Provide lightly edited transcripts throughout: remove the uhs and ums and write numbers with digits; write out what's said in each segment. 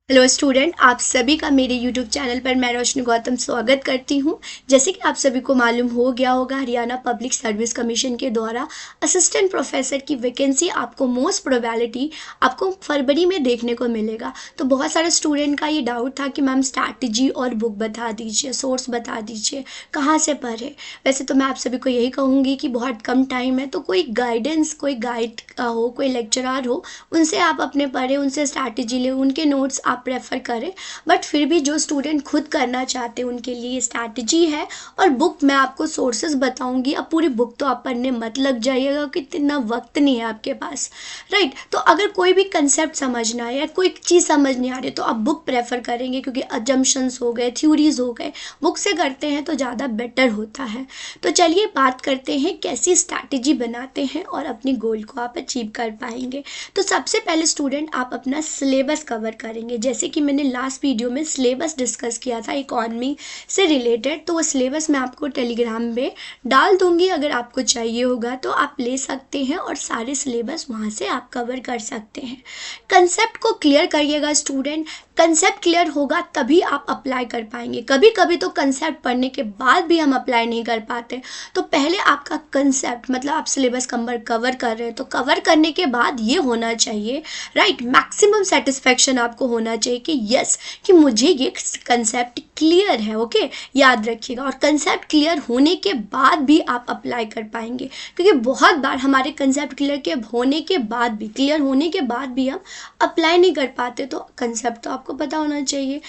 Hello student, आप सभी का मेरे यूट्यूब चैनल पर मैं रोशनी गौतम स्वागत करती हूं। जैसे कि आप सभी को मालूम हो गया होगा, हरियाणा पब्लिक सर्विस कमीशन के द्वारा असिस्टेंट प्रोफेसर की वैकेंसी आपको मोस्ट प्रोबेबिलिटी आपको फरवरी में देखने को मिलेगा। तो बहुत सारे स्टूडेंट का ये डाउट था कि मैम स्ट्रैटेजी और बुक बता दीजिए, सोर्स बता दीजिए, कहाँ से पढ़े। वैसे तो मैं आप सभी को यही कहूँगी कि बहुत कम टाइम है, तो कोई गाइडेंस, कोई गाइड हो, कोई लेक्चरार हो, उनसे आप अपने पढ़े, उनसे स्ट्रैटेजी ले, उनके नोट्स आप प्रेफर करें। बट फिर भी जो स्टूडेंट खुद करना चाहते हैं उनके लिए स्ट्रैटेजी है। और बुक मैं आपको सोर्सेज बताऊंगी। अब पूरी बुक तो आप पढ़ने मत लग जाइएगा कि इतना वक्त नहीं है आपके पास, राइट। तो अगर कोई भी कंसेप्ट समझना है या कोई चीज़ समझ नहीं आ रही तो आप बुक प्रेफर करेंगे, क्योंकि अजम्पशंस हो गए, थ्योरीज हो गए, बुक से करते हैं तो ज़्यादा बेटर होता है। तो चलिए बात करते हैं कैसी स्ट्रैटेजी बनाते हैं और अपनी गोल को आप अचीव कर पाएंगे। तो सबसे पहले स्टूडेंट आप अपना सिलेबस कवर करेंगे। जैसे कि मैंने लास्ट वीडियो में सिलेबस डिस्कस किया था इकॉनमी से रिलेटेड, तो वो सिलेबस मैं आपको टेलीग्राम में डाल दूंगी। अगर आपको चाहिए होगा तो आप ले सकते हैं और सारे सिलेबस वहाँ से आप कवर कर सकते हैं। कंसेप्ट को क्लियर करिएगा स्टूडेंट। कंसेप्ट क्लियर होगा तभी आप अप्लाई कर पाएंगे। कभी कभी तो कंसेप्ट पढ़ने के बाद भी हम अप्लाई नहीं कर पाते। तो पहले आपका कंसेप्ट, मतलब आप सिलेबस कवर कर रहे हैं तो कवर करने के बाद ये होना चाहिए, राइट, मैक्सिमम सेटिस्फेक्शन आपको होना चाहिए कि यस, कि मुझे ये कंसेप्ट क्लियर है। ओके, याद रखिएगा। और कंसेप्ट क्लियर होने के बाद भी आप अप्लाई कर पाएंगे, क्योंकि बहुत बार हमारे कंसेप्ट क्लियर होने के बाद भी हम अप्लाई नहीं कर पाते। तो कंसेप्ट तो आपको पता होना चाहिए।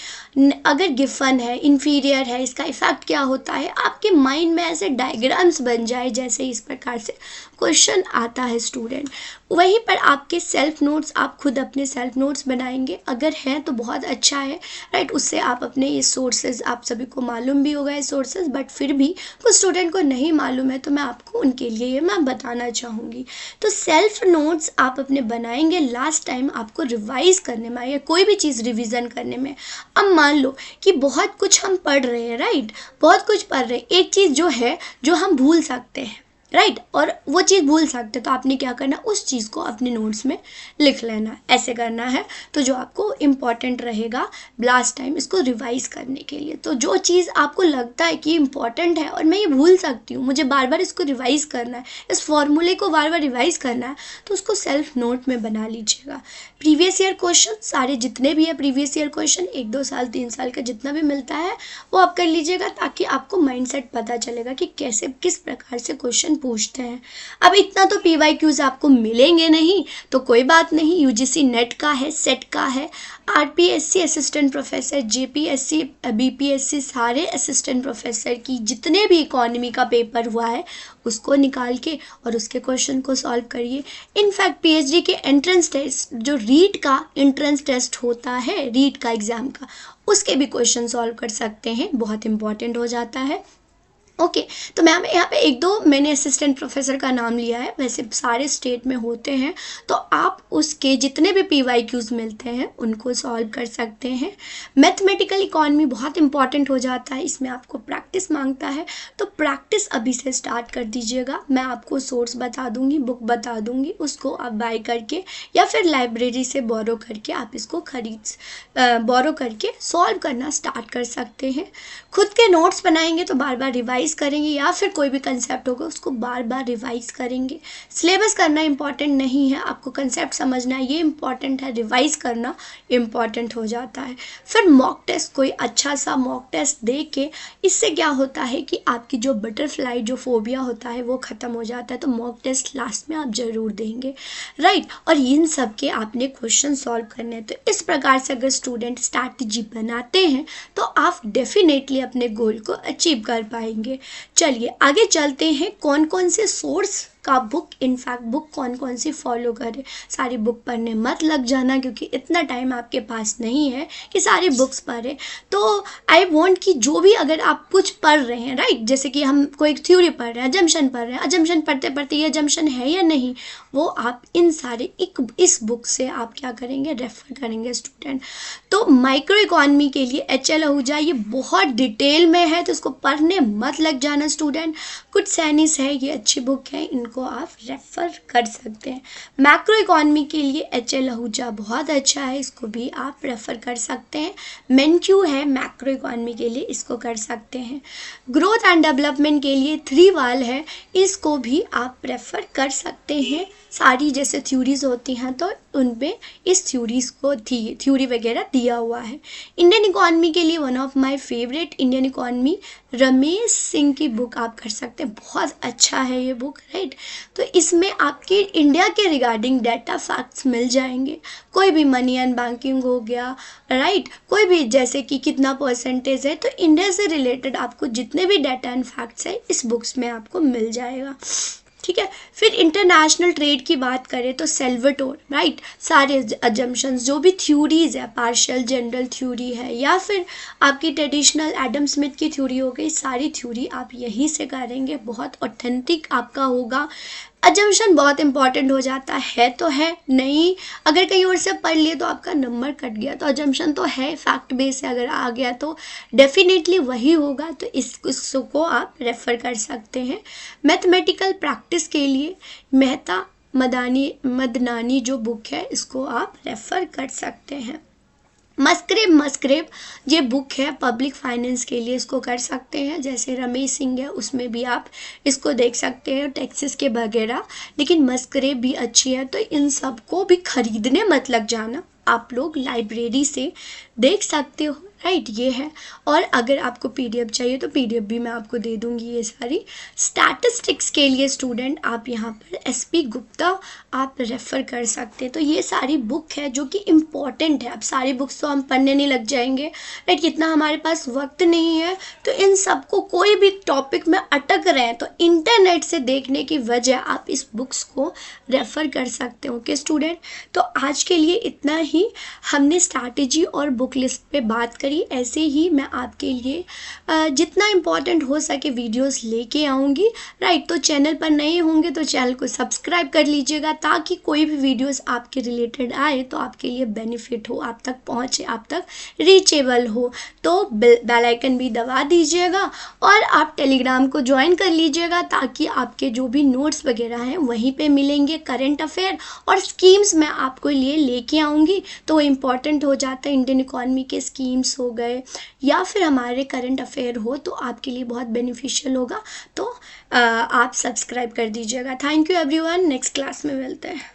अगर गिवन है, इन्फीरियर है, इसका इफेक्ट क्या होता है, आपके माइंड में ऐसे डायग्राम्स बन जाए जैसे इस प्रकार से क्वेश्चन आता है स्टूडेंट। वहीं पर आपके सेल्फ नोट्स, आप खुद अपने सेल्फ नोट्स बनाएंगे। अगर हैं तो बहुत अच्छा है, राइट। उससे आप अपने ये सोर्सेज, आप सभी को मालूम भी होगा ये सोर्सेज, बट फिर भी कुछ स्टूडेंट को नहीं मालूम है तो मैं आपको उनके लिए ये मैं बताना चाहूँगी। तो सेल्फ नोट्स आप अपने बनाएंगे लास्ट टाइम आपको रिवाइज करने में या कोई भी चीज़ रिविज़न करने में। अब मान लो कि बहुत कुछ हम पढ़ रहे हैं, राइट, बहुत कुछ पढ़ रहे हैं, एक चीज़ जो है जो हम भूल सकते हैं, राइट, और वो चीज़ भूल सकते, तो आपने क्या करना, उस चीज़ को अपने नोट्स में लिख लेना, ऐसे करना है। तो जो आपको इम्पॉर्टेंट रहेगा लास्ट टाइम इसको रिवाइज करने के लिए। तो जो चीज़ आपको लगता है कि इम्पॉर्टेंट है और मैं ये भूल सकती हूँ, मुझे बार बार इसको रिवाइज करना है, इस फॉर्मूले को बार बार रिवाइज करना है, तो उसको सेल्फ नोट में बना लीजिएगा। प्रीवियस ईयर क्वेश्चन सारे जितने भी है, प्रीवियस ईयर क्वेश्चन 1-2 साल 3 साल का जितना भी मिलता है वो आप कर लीजिएगा, ताकि आपको माइंडसेट पता चलेगा कि कैसे किस प्रकार से क्वेश्चन पूछते हैं। अब इतना तो PYQs आपको मिलेंगे नहीं, तो कोई बात नहीं, UGC नेट का है, सेट का है, RPSC assistant professor, JPSC, BPSC, सारे असिस्टेंट प्रोफेसर की जितने भी इकोनॉमी का पेपर हुआ है उसको निकाल के और उसके क्वेश्चन को सॉल्व करिए। इनफैक्ट PhD के एंट्रेंस टेस्ट, जो रीट का एंट्रेंस टेस्ट होता है, रीट का एग्ज़ाम का, उसके भी क्वेश्चन सॉल्व कर सकते हैं, बहुत इंपॉर्टेंट हो जाता है। ओके, तो मैम यहाँ पे 1-2 मैंने असिस्टेंट प्रोफेसर का नाम लिया है, वैसे सारे स्टेट में होते हैं, तो आप उसके जितने भी PYQs मिलते हैं उनको सॉल्व कर सकते हैं। मैथमेटिकल इकॉनमी बहुत इंपॉर्टेंट हो जाता है, इसमें आपको प्रैक्टिस मांगता है, तो प्रैक्टिस अभी से स्टार्ट कर दीजिएगा। मैं आपको सोर्स बता दूंगी, बुक बता दूंगी, उसको आप बाय करके या फिर लाइब्रेरी से बोरो करके आप इसको बोरो करके सॉल्व करना स्टार्ट कर सकते हैं। खुद के नोट्स बनाएंगे तो बार बार रिवाइज करेंगे, या फिर कोई भी कंसेप्ट होगा उसको बार बार रिवाइज करेंगे। सिलेबस करना इंपॉर्टेंट नहीं है, आपको कंसेप्ट समझना ये इंपॉर्टेंट है, रिवाइज करना इंपॉर्टेंट हो जाता है। फिर मॉक टेस्ट, कोई अच्छा सा मॉक टेस्ट दे के, इससे क्या होता है कि आपकी जो बटरफ्लाई, जो फोबिया होता है वो ख़त्म हो जाता है। तो मॉक टेस्ट लास्ट में आप ज़रूर देंगे, राइट। और इन सब के आपने क्वेश्चन सॉल्व करने हैं। तो इस प्रकार से अगर स्टूडेंट स्ट्रैटेजी बनाते हैं तो आप डेफिनेटली अपने गोल को अचीव कर पाएंगे। चलिए आगे चलते हैं, कौन कौन से सोर्स का बुक, इनफैक्ट बुक कौन कौन सी फॉलो करें। सारी बुक पढ़ने मत लग जाना, क्योंकि इतना टाइम आपके पास नहीं है कि सारी बुक्स पढ़ें। तो आई वांट कि जो भी, अगर आप कुछ पढ़ रहे हैं, राइट, जैसे कि हम कोई थ्योरी पढ़ रहे हैं, अजम्पशन पढ़ रहे हैं, अजम्पशन पढ़ते पढ़ते ये अजम्पशन है या नहीं, वो आप इन सारे इस बुक से आप क्या करेंगे, रेफर करेंगे स्टूडेंट। तो माइक्रो इकॉनमी के लिए HL आहूजा, ये बहुत डिटेल में है, तो इसको पढ़ने मत लग जाना स्टूडेंट। कुछ सैनिस है, ये अच्छी बुक है, इनको इनको आप रेफ़र कर सकते हैं। मैक्रो इकॉनमी के लिए HL आहूजा बहुत अच्छा है, इसको भी आप रेफ़र कर सकते हैं। मेनक्यू है मैक्रो इकॉनमी के लिए, इसको कर सकते हैं। ग्रोथ एंड डेवलपमेंट के लिए 3 वाल है, इसको भी आप रेफ़र कर सकते हैं। सारी जैसे थ्योरीज होती हैं तो उनमें इस थ्योरीज को थ्योरी वगैरह दिया हुआ है। इंडियन इकॉनमी के लिए one of my favourite Indian economy Ramesh Singh की बुक आप कर सकते हैं, बहुत अच्छा है ये बुक, राइट। तो इसमें आपके इंडिया के रिगार्डिंग डाटा फैक्ट्स मिल जाएंगे, कोई भी मनी एंड बैंकिंग हो गया, राइट, कोई भी जैसे कि कितना परसेंटेज है, तो इंडिया से रिलेटेड आपको जितने भी डाटा एंड फैक्ट्स है इस बुक्स में आपको मिल जाएगा, ठीक है। फिर इंटरनेशनल ट्रेड की बात करें तो सेल्वाटोर, राइट, सारे अजम्पशंस जो भी थ्योरीज है, पार्शियल जनरल थ्योरी है या फिर आपकी ट्रेडिशनल एडम स्मिथ की थ्योरी हो गई, सारी थ्योरी आप यहीं से करेंगे, बहुत ऑथेंटिक आपका होगा। अजम्पशन बहुत इंपॉर्टेंट हो जाता है तो है नहीं, अगर कहीं और से पढ़ लिए तो आपका नंबर कट गया, तो अजम्पशन तो है, फैक्ट बेस है, अगर आ गया तो डेफिनेटली वही होगा, तो इसको आप रेफ़र कर सकते हैं। मैथमेटिकल प्रैक्टिस के लिए मेहता मदनानी जो बुक है इसको आप रेफ़र कर सकते हैं। मस्क्रेब ये बुक है पब्लिक फाइनेंस के लिए, इसको कर सकते हैं। जैसे रमेश सिंह है उसमें भी आप इसको देख सकते हैं, टैक्सेस के वगैरह, लेकिन मस्क्रेब भी अच्छी है। तो इन सब को भी खरीदने मत लग जाना, आप लोग लाइब्रेरी से देख सकते हो, राइट, ये है। और अगर आपको PDF चाहिए तो PDF भी मैं आपको दे दूंगी ये सारी। स्टैटिस्टिक्स के लिए स्टूडेंट आप यहाँ पर SP गुप्ता आप रेफ़र कर सकते हैं। तो ये सारी बुक है जो कि इम्पॉर्टेंट है। अब सारी बुक्स तो हम पढ़ने नहीं लग जाएंगे, राइट, इतना हमारे पास वक्त नहीं है, तो इन सबको कोई भी टॉपिक में अटक रहे हैं तो इंटरनेट से देखने की वजह आप इस बुक्स को रेफ़र कर सकते हो। ओके स्टूडेंट, तो आज के लिए इतना ही। हमने स्ट्रैटेजी और बुक लिस्ट पे बात करी, ऐसे ही मैं आपके लिए जितना इम्पोर्टेंट हो सके वीडियोस लेके आऊँगी, राइट। तो चैनल पर नए होंगे तो चैनल को सब्सक्राइब कर लीजिएगा, ताकि कोई भी वीडियोस आपके रिलेटेड आए तो आपके लिए बेनिफिट हो, आप तक पहुँचे, आप तक रीचेबल हो। तो बेल आइकन भी दबा दीजिएगा और आप टेलीग्राम को ज्वाइन कर लीजिएगा, ताकि आपके जो भी नोट्स वगैरह हैं वहीं पे मिलेंगे। करंट अफेयर और स्कीम्स मैं आपको लिए लेके आऊँगी, तो इम्पॉर्टेंट हो जाता है। इंडियन इकॉनमी के स्कीम्स हो गए या फिर हमारे करंट अफेयर हो तो आपके लिए बहुत बेनिफिशियल होगा। तो आप सब्सक्राइब कर दीजिएगा। Thank you everyone, next class में मिलते हैं।